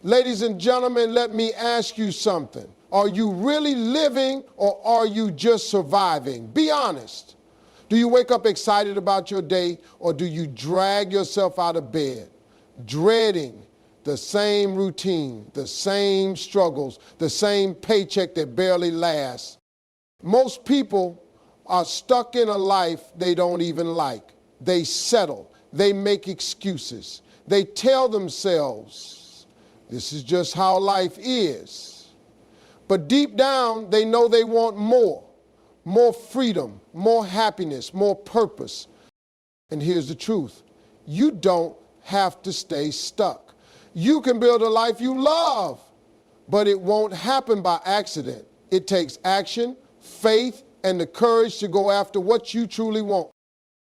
Ladies and gentlemen, let me ask you something. Are you really living or are you just surviving? Be honest. Do you wake up excited about your day or do you drag yourself out of bed, dreading the same routine, the same struggles, the same paycheck that barely lasts? Most people are stuck in a life they don't even like. They settle. They make excuses. They tell themselves, this is just how life is. But deep down, they know they want more freedom, more happiness, more purpose. And here's the truth. You don't have to stay stuck. You can build a life you love, but it won't happen by accident. It takes action, faith, and the courage to go after what you truly want.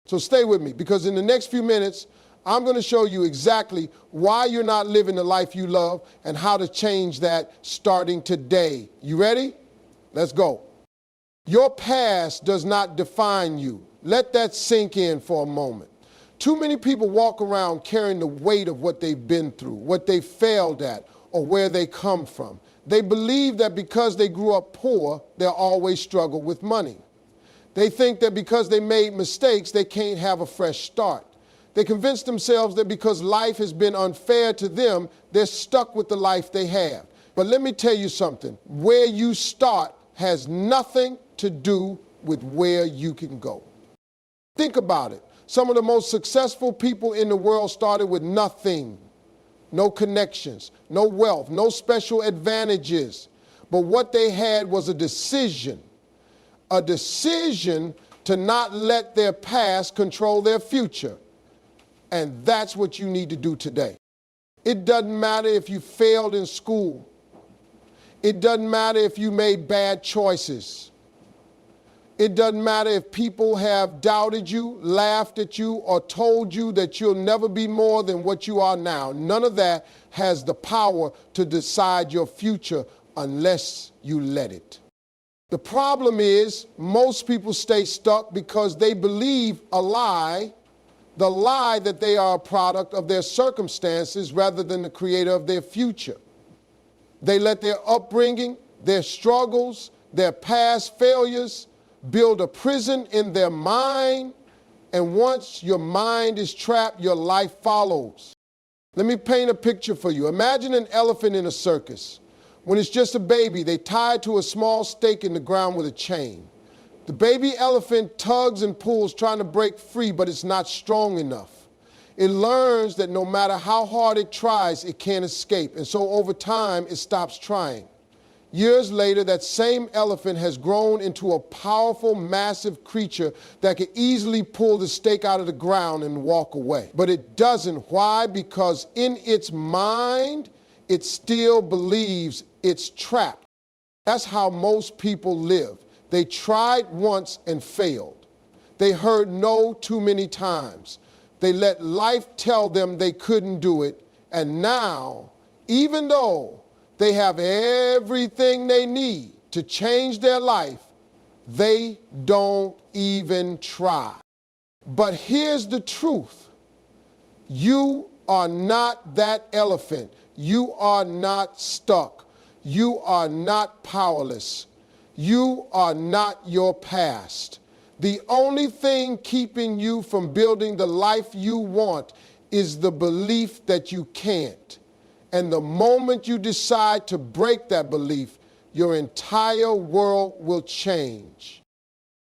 So stay with me, because in the next few minutes, I'm going to show you exactly why you're not living the life you love and how to change that starting today. You ready? Let's go. Your past does not define you. Let that sink in for a moment. Too many people walk around carrying the weight of what they've been through, what they failed at, or where they come from. They believe that because they grew up poor, they'll always struggle with money. They think that because they made mistakes, they can't have a fresh start. They convince themselves that because life has been unfair to them, they're stuck with the life they have. But let me tell you something. Where you start has nothing to do with where you can go. Think about it. Some of the most successful people in the world started with nothing. No connections, no wealth, no special advantages. But what they had was a decision to not let their past control their future. And that's what you need to do today. It doesn't matter if you failed in school. It doesn't matter if you made bad choices. It doesn't matter if people have doubted you, laughed at you, or told you that you'll never be more than what you are now. None of that has the power to decide your future unless you let it. The problem is most people stay stuck because they believe a lie, the lie that they are a product of their circumstances rather than the creator of their future. They let their upbringing, their struggles, their past failures build a prison in their mind, and once your mind is trapped, your life follows. Let me paint a picture for you. Imagine an elephant in a circus. When it's just a baby, they tie it to a small stake in the ground with a chain. The baby elephant tugs and pulls, trying to break free, but it's not strong enough. It learns that no matter how hard it tries, it can't escape, and so over time, it stops trying. Years later, that same elephant has grown into a powerful, massive creature that can easily pull the stake out of the ground and walk away. But it doesn't. Why? Because in its mind, it still believes it's trapped. That's how most people live. They tried once and failed. They heard no too many times. They let life tell them they couldn't do it. And now, even though they have everything they need to change their life, they don't even try. But here's the truth. You are not that elephant. You are not stuck. You are not powerless. You are not your past. The only thing keeping you from building the life you want is the belief that you can't. And the moment you decide to break that belief, your entire world will change.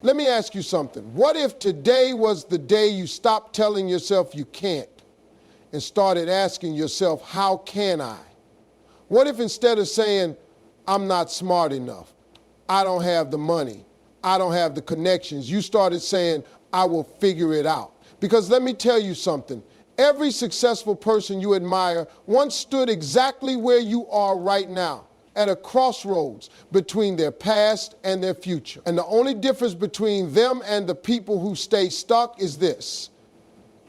Let me ask you something. What if today was the day you stopped telling yourself you can't and started asking yourself, how can I? What if instead of saying, I'm not smart enough, I don't have the money, I don't have the connections, you started saying, I will figure it out? Because let me tell you something. Every successful person you admire once stood exactly where you are right now, at a crossroads between their past and their future. And the only difference between them and the people who stay stuck is this: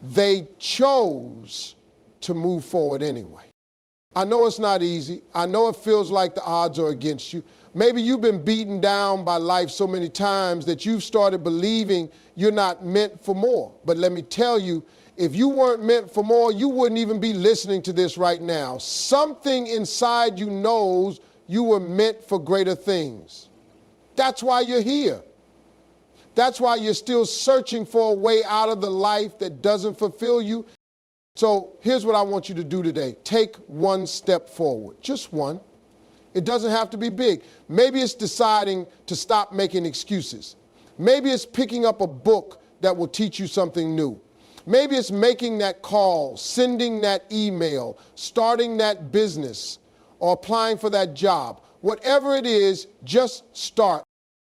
they chose to move forward anyway. I know it's not easy. I know it feels like the odds are against you. Maybe you've been beaten down by life so many times that you've started believing you're not meant for more. But let me tell you, If you weren't meant for more, you wouldn't even be listening to this right now. Something inside you knows you were meant for greater things. That's why you're here. That's why you're still searching for a way out of the life that doesn't fulfill you. So here's what I want you to do today. Take one step forward, just one. It doesn't have to be big. Maybe it's deciding to stop making excuses. Maybe it's picking up a book that will teach you something new. Maybe it's making that call, sending that email, starting that business, or applying for that job. Whatever it is, just start.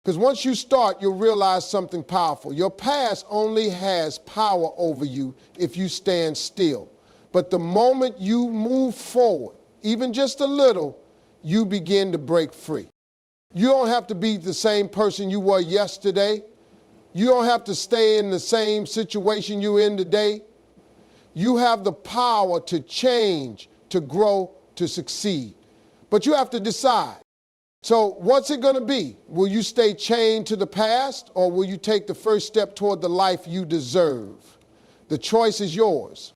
Because once you start, you'll realize something powerful. Your past only has power over you if you stand still. But the moment you move forward, even just a little, you begin to break free. You don't have to be the same person you were yesterday. You don't have to stay in the same situation you're in today. You have the power to change, to grow, to succeed. But you have to decide. So what's it going to be? Will you stay chained to the past, or will you take the first step toward the life you deserve? The choice is yours.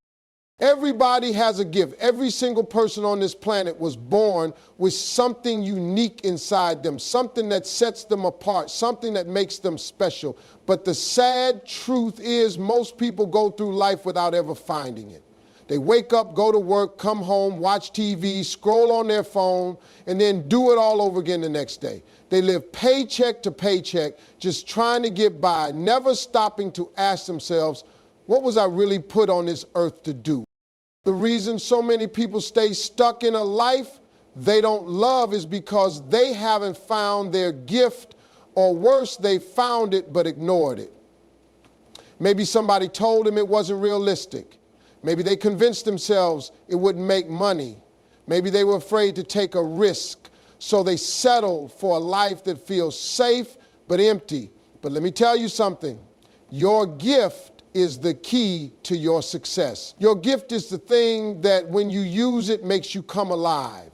Everybody has a gift. Every single person on this planet was born with something unique inside them, something that sets them apart, something that makes them special. But the sad truth is most people go through life without ever finding it. They wake up, go to work, come home, watch TV, scroll on their phone, and then do it all over again the next day. They live paycheck to paycheck, just trying to get by, never stopping to ask themselves, what was I really put on this earth to do? The reason so many people stay stuck in a life they don't love is because they haven't found their gift, or worse, they found it but ignored it. Maybe somebody told them it wasn't realistic. Maybe they convinced themselves it wouldn't make money. Maybe they were afraid to take a risk, so they settled for a life that feels safe but empty. But let me tell you something. Your gift is the key to your success. Your gift is the thing that when you use it makes you come alive.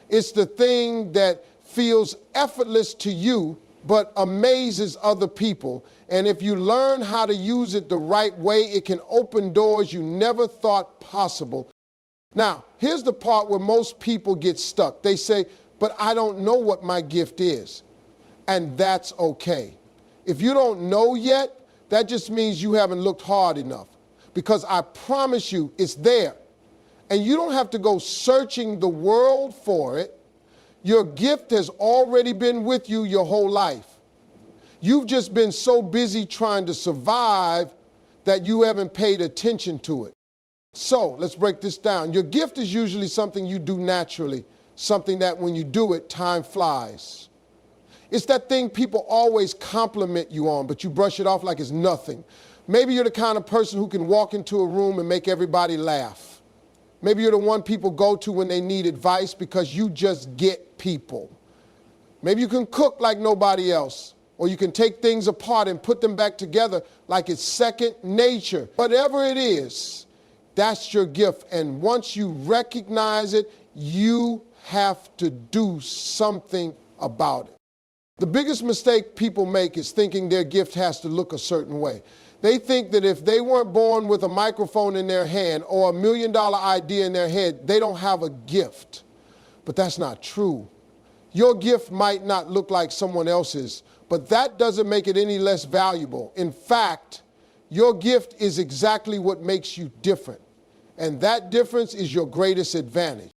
It's the thing that feels effortless to you but amazes other people. And if you learn how to use it the right way, it can open doors you never thought possible. Now, here's the part where most people get stuck. They say, but I don't know what my gift is. And that's okay. If you don't know yet, that just means you haven't looked hard enough, because I promise you it's there. And you don't have to go searching the world for it. Your gift has already been with you your whole life. You've just been so busy trying to survive that you haven't paid attention to it. So let's break this down. Your gift is usually something you do naturally, something that when you do it, time flies. It's that thing people always compliment you on, but you brush it off like it's nothing. Maybe you're the kind of person who can walk into a room and make everybody laugh. Maybe you're the one people go to when they need advice because you just get people. Maybe you can cook like nobody else, or you can take things apart and put them back together like it's second nature. Whatever it is, that's your gift. And once you recognize it, you have to do something about it. The biggest mistake people make is thinking their gift has to look a certain way. They think that if they weren't born with a microphone in their hand or $1 million idea in their head, they don't have a gift. But that's not true. Your gift might not look like someone else's, but that doesn't make it any less valuable. In fact, your gift is exactly what makes you different. And that difference is your greatest advantage.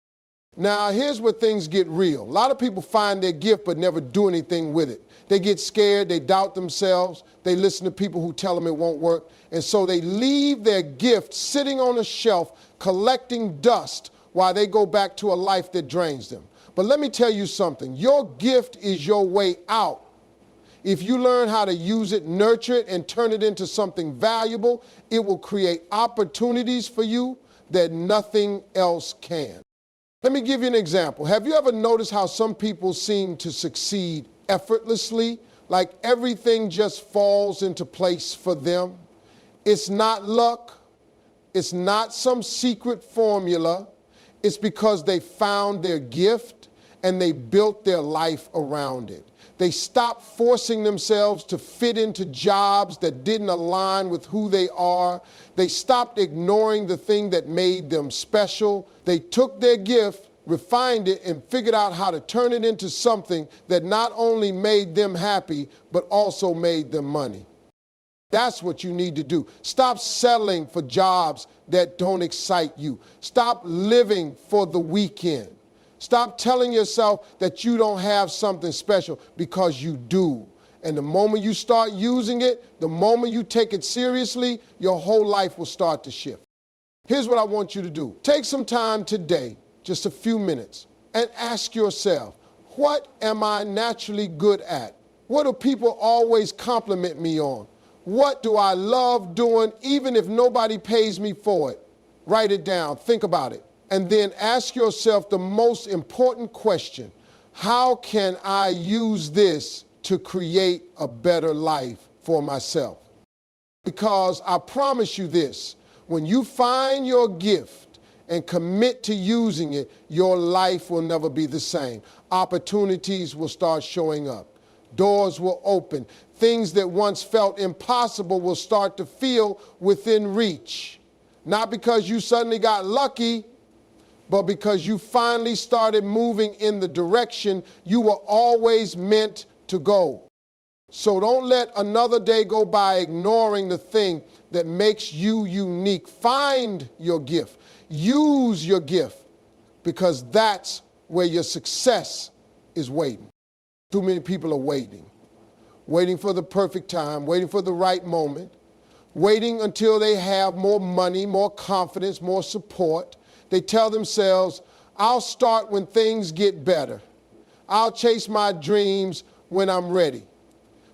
Now, here's where things get real. A lot of people find their gift but never do anything with it. They get scared, they doubt themselves, they listen to people who tell them it won't work, and so they leave their gift sitting on a shelf collecting dust while they go back to a life that drains them. But let me tell you something. Your gift is your way out. If you learn how to use it, nurture it, and turn it into something valuable, it will create opportunities for you that nothing else can. Let me give you an example. Have you ever noticed how some people seem to succeed effortlessly, like everything just falls into place for them? It's not luck. It's not some secret formula. It's because they found their gift and they built their life around it. They stopped forcing themselves to fit into jobs that didn't align with who they are. They stopped ignoring the thing that made them special. They took their gift, refined it, and figured out how to turn it into something that not only made them happy, but also made them money. That's what you need to do. Stop settling for jobs that don't excite you. Stop living for the weekend. Stop telling yourself that you don't have something special, because you do. And the moment you start using it, the moment you take it seriously, your whole life will start to shift. Here's what I want you to do. Take some time today, just a few minutes, and ask yourself, what am I naturally good at? What do people always compliment me on? What do I love doing even if nobody pays me for it? Write it down, think about it, and then ask yourself the most important question: how can I use this to create a better life for myself? Because I promise you this, when you find your gift and commit to using it, your life will never be the same. Opportunities will start showing up. Doors will open. Things that once felt impossible will start to feel within reach. Not because you suddenly got lucky, but because you finally started moving in the direction you were always meant to go. So don't let another day go by ignoring the thing that makes you unique. Find your gift. Use your gift, because that's where your success is waiting. Too many people are waiting for the perfect time, waiting for the right moment, waiting until they have more money, more confidence, more support. They tell themselves, I'll start when things get better. I'll chase my dreams when I'm ready.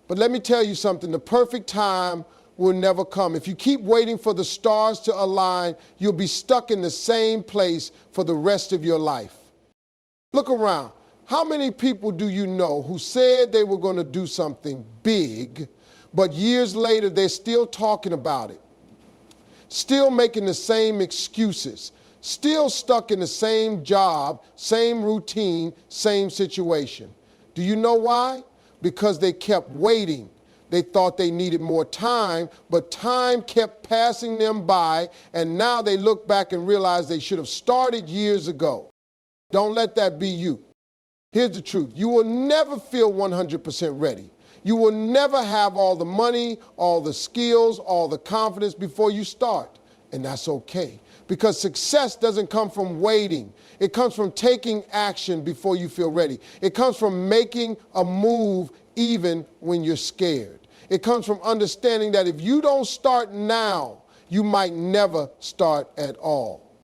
But let me tell you something, the perfect time will never come. If you keep waiting for the stars to align, you'll be stuck in the same place for the rest of your life. Look around. How many people do you know who said they were going to do something big, but years later they're still talking about it, still making the same excuses, still stuck in the same job, same routine, same situation? Do you know why? Because they kept waiting. They thought they needed more time, but time kept passing them by, and now they look back and realize they should have started years ago. Don't let that be you. Here's the truth. You will never feel 100% ready. You will never have all the money, all the skills, all the confidence before you start. And that's okay. Because success doesn't come from waiting. It comes from taking action before you feel ready. It comes from making a move even when you're scared. It comes from understanding that if you don't start now, you might never start at all.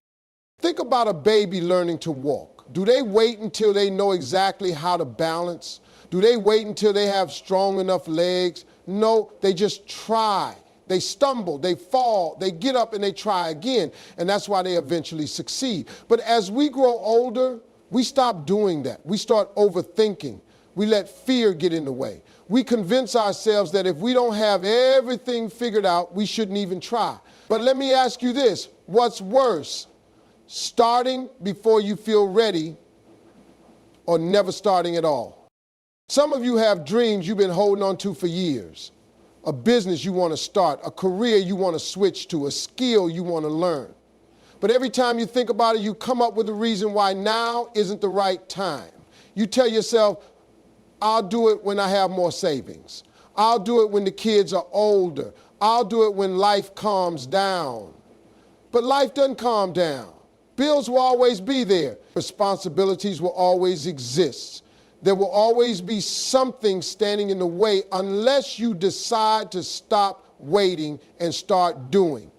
Think about a baby learning to walk. Do they wait until they know exactly how to balance? Do they wait until they have strong enough legs? No, they just try. They stumble, they fall, they get up and they try again. And that's why they eventually succeed. But as we grow older, we stop doing that. We start overthinking. We let fear get in the way. We convince ourselves that if we don't have everything figured out, we shouldn't even try. But let me ask you this, what's worse? Starting before you feel ready, or never starting at all? Some of you have dreams you've been holding on to for years. A business you want to start, a career you want to switch to, a skill you want to learn. But every time you think about it, you come up with a reason why now isn't the right time. You tell yourself, I'll do it when I have more savings. I'll do it when the kids are older. I'll do it when life calms down. But life doesn't calm down. Bills will always be there. Responsibilities will always exist. There will always be something standing in the way unless you decide to stop waiting and start doing.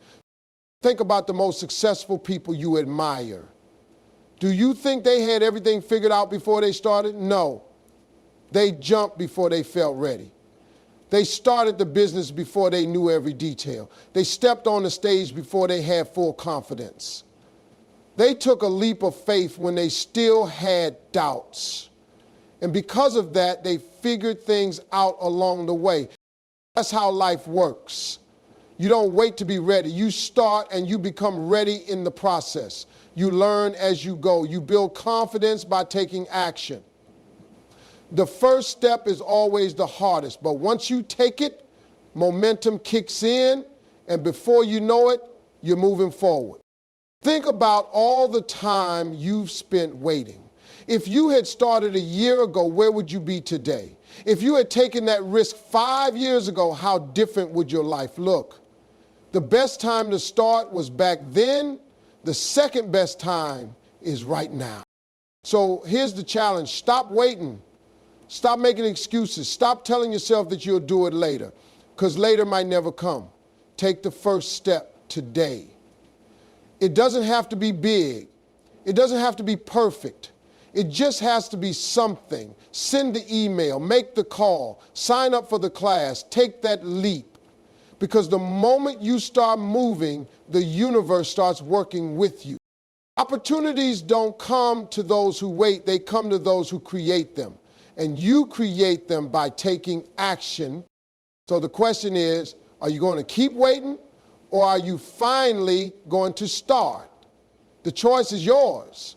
Think about the most successful people you admire. Do you think they had everything figured out before they started? No. They jumped before they felt ready. They started the business before they knew every detail. They stepped on the stage before they had full confidence. They took a leap of faith when they still had doubts. And because of that, they figured things out along the way. That's how life works. You don't wait to be ready. You start and you become ready in the process. You learn as you go. You build confidence by taking action. The first step is always the hardest, but once you take it, momentum kicks in, and before you know it, you're moving forward. Think about all the time you've spent waiting. If you had started a year ago, where would you be today? If you had taken that risk 5 years ago, how different would your life look? The best time to start was back then. The second best time is right now. So here's the challenge. Stop waiting. Stop making excuses. Stop telling yourself that you'll do it later, because later might never come. Take the first step today. It doesn't have to be big. It doesn't have to be perfect. It just has to be something. Send the email, make the call, sign up for the class, take that leap. Because the moment you start moving, the universe starts working with you. Opportunities don't come to those who wait, they come to those who create them. And you create them by taking action. So the question is, are you going to keep waiting, or are you finally going to start? The choice is yours.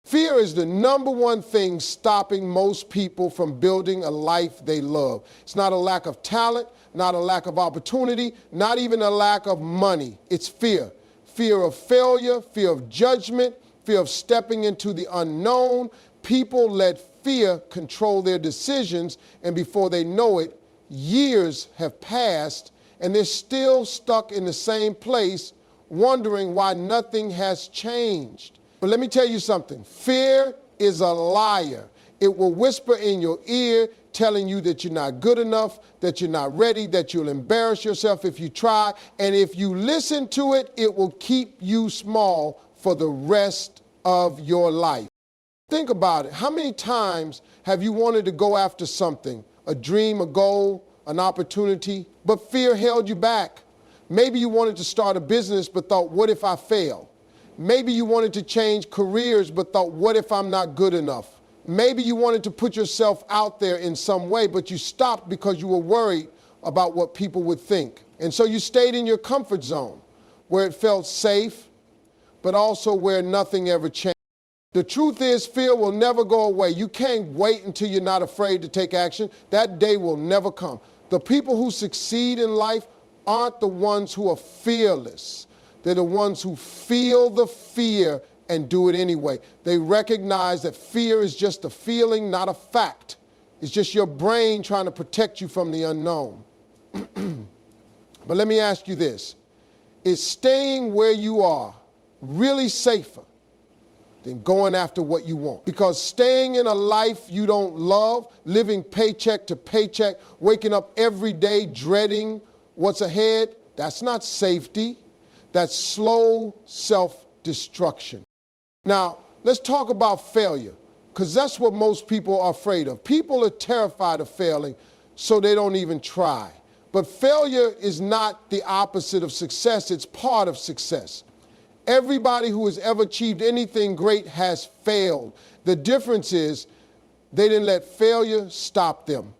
Fear is the number one thing stopping most people from building a life they love. It's not a lack of talent, not a lack of opportunity, not even a lack of money. It's fear. Fear of failure, fear of judgment, fear of stepping into the unknown. People let fear control their decisions, and before they know it, years have passed, and they're still stuck in the same place, wondering why nothing has changed. But let me tell you something. Fear is a liar. It will whisper in your ear, telling you that you're not good enough, that you're not ready, that you'll embarrass yourself if you try. And if you listen to it, it will keep you small for the rest of your life. Think about it. How many times have you wanted to go after something, a dream, a goal, an opportunity, but fear held you back? Maybe you wanted to start a business but thought, what if I fail? Maybe you wanted to change careers but thought, what if I'm not good enough? Maybe you wanted to put yourself out there in some way, but you stopped because you were worried about what people would think. And so you stayed in your comfort zone, where it felt safe, but also where nothing ever changed. The truth is, fear will never go away. You can't wait until you're not afraid to take action. That day will never come. The people who succeed in life aren't the ones who are fearless. They're the ones who feel the fear and do it anyway. They recognize that fear is just a feeling, not a fact. It's just your brain trying to protect you from the unknown. But let me ask you this. Is staying where you are really safer than going after what you want? Because staying in a life you don't love, living paycheck to paycheck, waking up every day dreading what's ahead, that's not safety. That's slow self-destruction. Now, let's talk about failure, because that's what most people are afraid of. People are terrified of failing, so they don't even try. But failure is not the opposite of success. It's part of success. Everybody who has ever achieved anything great has failed. The difference is they didn't let failure stop them.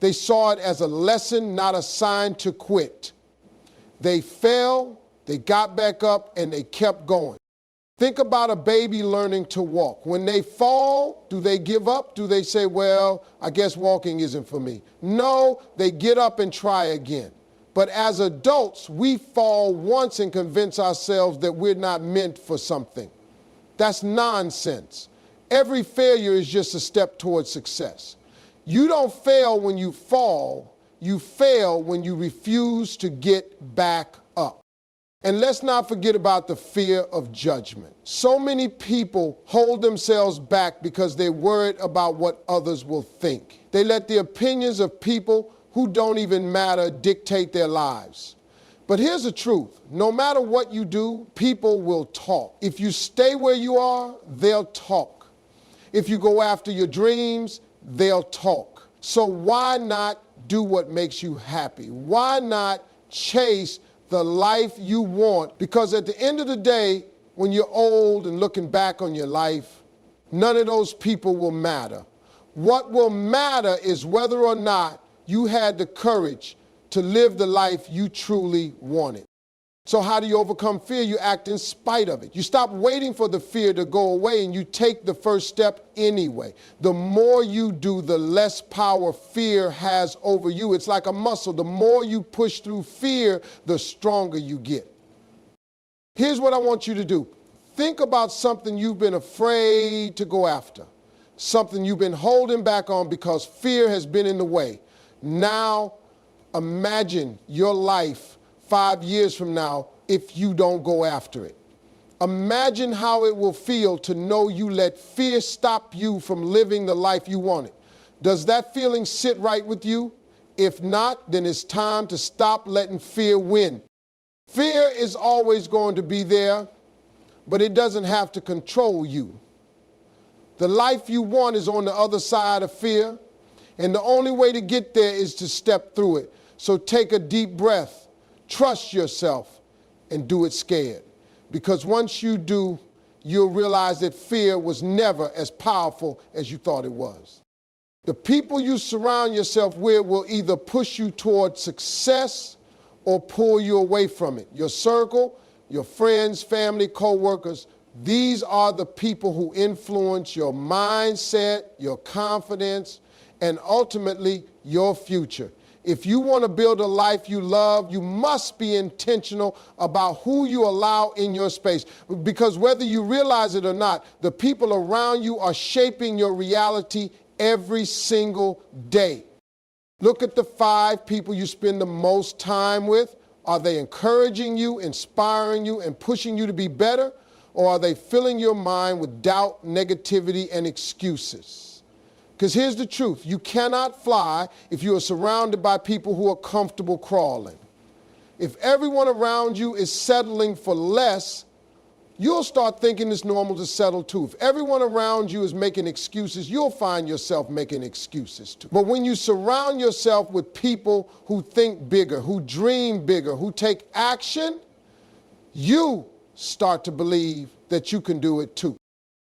They saw it as a lesson, not a sign to quit. They fell, they got back up, and they kept going. Think about a baby learning to walk. When they fall, do they give up? Do they say, well, I guess walking isn't for me? No, they get up and try again. But as adults, we fall once and convince ourselves that we're not meant for something. That's nonsense. Every failure is just a step towards success. You don't fail when you fall. You fail when you refuse to get back up. And let's not forget about the fear of judgment. So many people hold themselves back because they're worried about what others will think. They let the opinions of people who don't even matter dictate their lives. But here's the truth. No matter what you do, people will talk. If you stay where you are, they'll talk. If you go after your dreams, they'll talk. So why not do what makes you happy? Why not chase the life you want? Because at the end of the day, when you're old and looking back on your life, none of those people will matter. What will matter is whether or not you had the courage to live the life you truly wanted. So how do you overcome fear? You act in spite of it. You stop waiting for the fear to go away and you take the first step anyway. The more you do, the less power fear has over you. It's like a muscle. The more you push through fear, the stronger you get. Here's what I want you to do. Think about something you've been afraid to go after, something you've been holding back on because fear has been in the way. Now, imagine your life 5 years from now if you don't go after it. Imagine how it will feel to know you let fear stop you from living the life you wanted. Does that feeling sit right with you? If not, then it's time to stop letting fear win. Fear is always going to be there, but it doesn't have to control you. The life you want is on the other side of fear, and the only way to get there is to step through it. So take a deep breath. Trust yourself and do it scared. Because once you do, you'll realize that fear was never as powerful as you thought it was. The people you surround yourself with will either push you toward success or pull you away from it. Your circle, your friends, family, co-workers, these are the people who influence your mindset, your confidence, and ultimately your future. If you want to build a life you love, you must be intentional about who you allow in your space. Because whether you realize it or not, the people around you are shaping your reality every single day. Look at the 5 people you spend the most time with. Are they encouraging you, inspiring you, and pushing you to be better? Or are they filling your mind with doubt, negativity, and excuses? Because here's the truth. You cannot fly if you are surrounded by people who are comfortable crawling. If everyone around you is settling for less, you'll start thinking it's normal to settle too. If everyone around you is making excuses, you'll find yourself making excuses too. But when you surround yourself with people who think bigger, who dream bigger, who take action, you start to believe that you can do it too.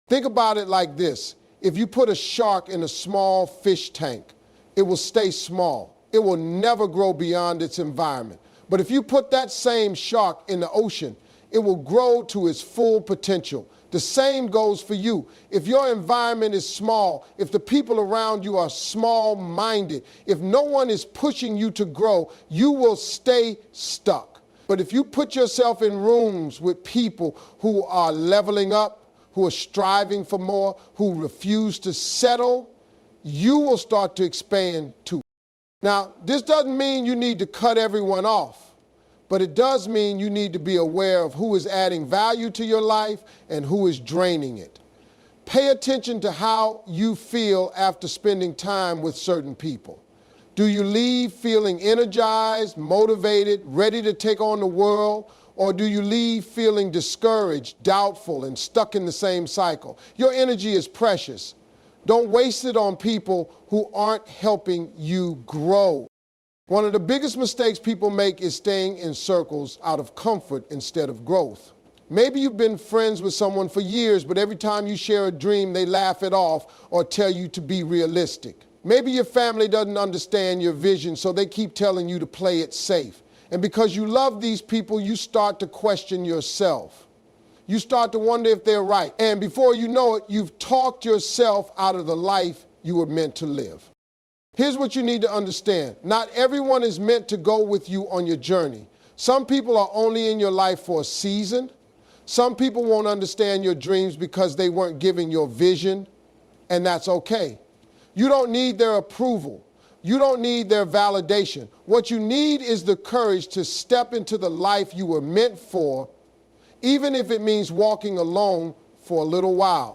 Think about it like this. If you put a shark in a small fish tank, it will stay small. It will never grow beyond its environment. But if you put that same shark in the ocean, it will grow to its full potential. The same goes for you. If your environment is small, if the people around you are small-minded, if no one is pushing you to grow, you will stay stuck. But if you put yourself in rooms with people who are leveling up, who are striving for more, who refuse to settle, you will start to expand too. Now, this doesn't mean you need to cut everyone off, but it does mean you need to be aware of who is adding value to your life and who is draining it. Pay attention to how you feel after spending time with certain people. Do you leave feeling energized, motivated, ready to take on the world? Or do you leave feeling discouraged, doubtful, and stuck in the same cycle? Your energy is precious. Don't waste it on people who aren't helping you grow. One of the biggest mistakes people make is staying in circles out of comfort instead of growth. Maybe you've been friends with someone for years, but every time you share a dream, they laugh it off or tell you to be realistic. Maybe your family doesn't understand your vision, so they keep telling you to play it safe. And because you love these people, you start to question yourself. You start to wonder if they're right. And before you know it, you've talked yourself out of the life you were meant to live. Here's what you need to understand. Not everyone is meant to go with you on your journey. Some people are only in your life for a season. Some people won't understand your dreams because they weren't given your vision, and that's okay. You don't need their approval. You don't need their validation. What you need is the courage to step into the life you were meant for, even if it means walking alone for a little while.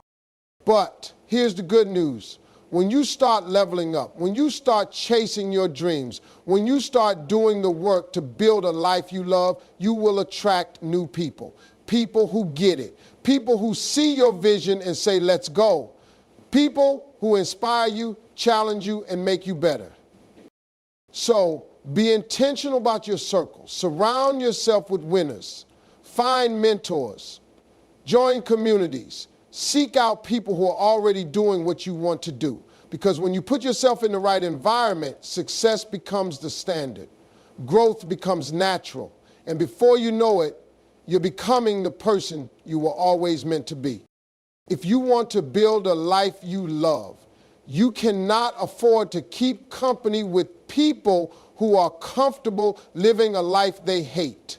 But here's the good news. When you start leveling up, when you start chasing your dreams, when you start doing the work to build a life you love, you will attract new people. People who get it. People who see your vision and say, let's go. People who inspire you, challenge you, and make you better. So be intentional about your circle. Surround yourself with winners. Find mentors. Join communities. Seek out people who are already doing what you want to do. Because when you put yourself in the right environment, success becomes the standard. Growth becomes natural. And before you know it, you're becoming the person you were always meant to be. If you want to build a life you love, you cannot afford to keep company with people who are comfortable living a life they hate.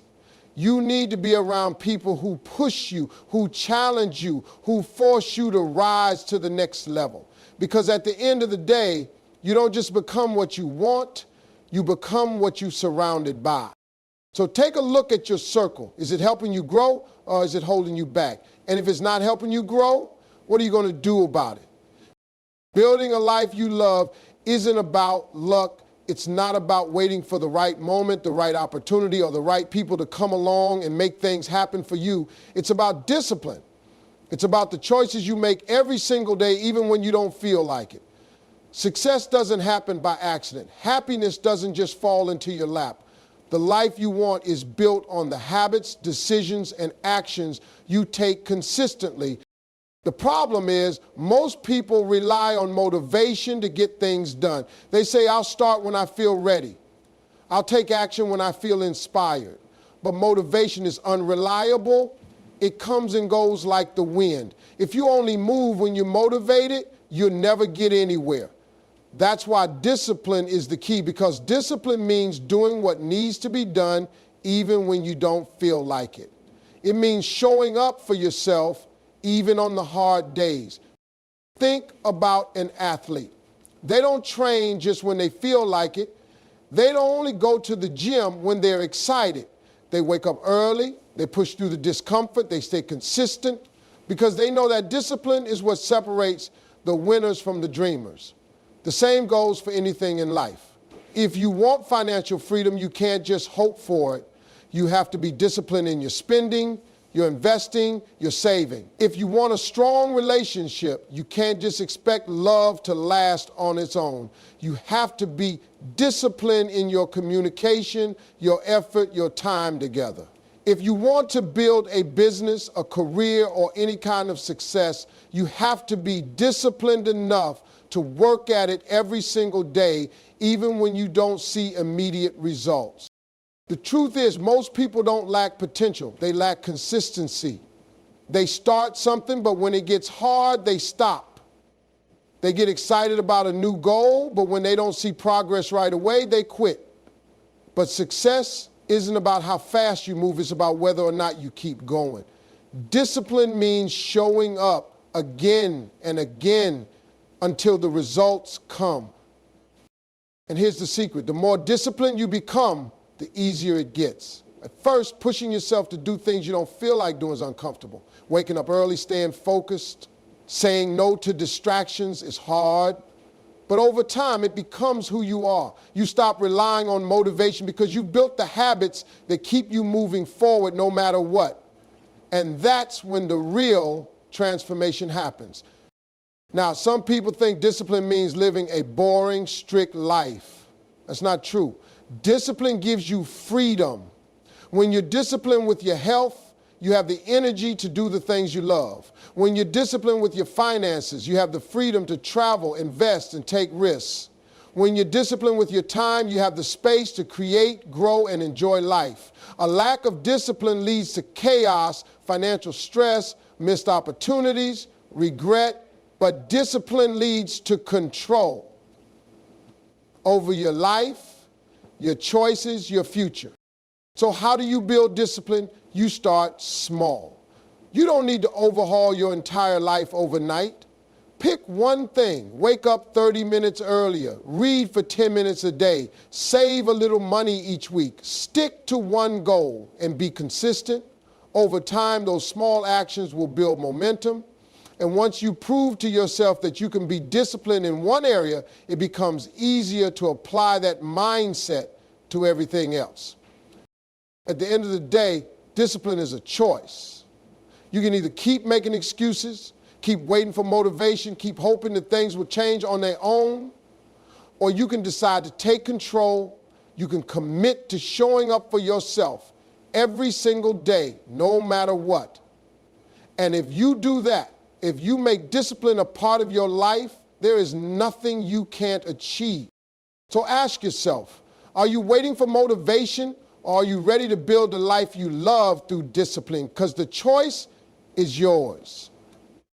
You need to be around people who push you, who challenge you, who force you to rise to the next level. Because at the end of the day, you don't just become what you want, you become what you're surrounded by. So take a look at your circle. Is it helping you grow or is it holding you back? And if it's not helping you grow, what are you going to do about it? Building a life you love isn't about luck. It's not about waiting for the right moment, the right opportunity, or the right people to come along and make things happen for you. It's about discipline. It's about the choices you make every single day, even when you don't feel like it. Success doesn't happen by accident. Happiness doesn't just fall into your lap. The life you want is built on the habits, decisions, and actions you take consistently. The problem is most people rely on motivation to get things done. They say, I'll start when I feel ready. I'll take action when I feel inspired. But motivation is unreliable. It comes and goes like the wind. If you only move when you're motivated, you'll never get anywhere. That's why discipline is the key, because discipline means doing what needs to be done even when you don't feel like it. It means showing up for yourself even on the hard days. Think about an athlete. They don't train just when they feel like it. They don't only go to the gym when they're excited. They wake up early, they push through the discomfort, they stay consistent, because they know that discipline is what separates the winners from the dreamers. The same goes for anything in life. If you want financial freedom, you can't just hope for it. You have to be disciplined in your spending, your investing, your saving. If you want a strong relationship, you can't just expect love to last on its own. You have to be disciplined in your communication, your effort, your time together. If you want to build a business, a career, or any kind of success, you have to be disciplined enough to work at it every single day, even when you don't see immediate results. The truth is, most people don't lack potential. They lack consistency. They start something, but when it gets hard, they stop. They get excited about a new goal, but when they don't see progress right away, they quit. But success isn't about how fast you move, it's about whether or not you keep going. Discipline means showing up again and again until the results come. And here's the secret: the more disciplined you become, the easier it gets. At first, pushing yourself to do things you don't feel like doing is uncomfortable. Waking up early, staying focused, saying no to distractions is hard. But over time, it becomes who you are. You stop relying on motivation because you built the habits that keep you moving forward no matter what. And that's when the real transformation happens. Now, some people think discipline means living a boring, strict life. That's not true. Discipline gives you freedom. When you're disciplined with your health, you have the energy to do the things you love. When you're disciplined with your finances, you have the freedom to travel, invest, and take risks. When you're disciplined with your time, you have the space to create, grow, and enjoy life. A lack of discipline leads to chaos, financial stress, missed opportunities, regret, but discipline leads to control over your life, your choices, your future. So how do you build discipline? You start small. You don't need to overhaul your entire life overnight. Pick one thing. Wake up 30 minutes earlier. Read for 10 minutes a day. Save a little money each week. Stick to one goal and be consistent. Over time, those small actions will build momentum. And once you prove to yourself that you can be disciplined in one area, it becomes easier to apply that mindset to everything else. At the end of the day, discipline is a choice. You can either keep making excuses, keep waiting for motivation, keep hoping that things will change on their own, or you can decide to take control. You can commit to showing up for yourself every single day, no matter what. And if you do that, if you make discipline a part of your life, there is nothing you can't achieve. So ask yourself, are you waiting for motivation, Or are you ready to build the life you love through discipline? Because the choice is yours.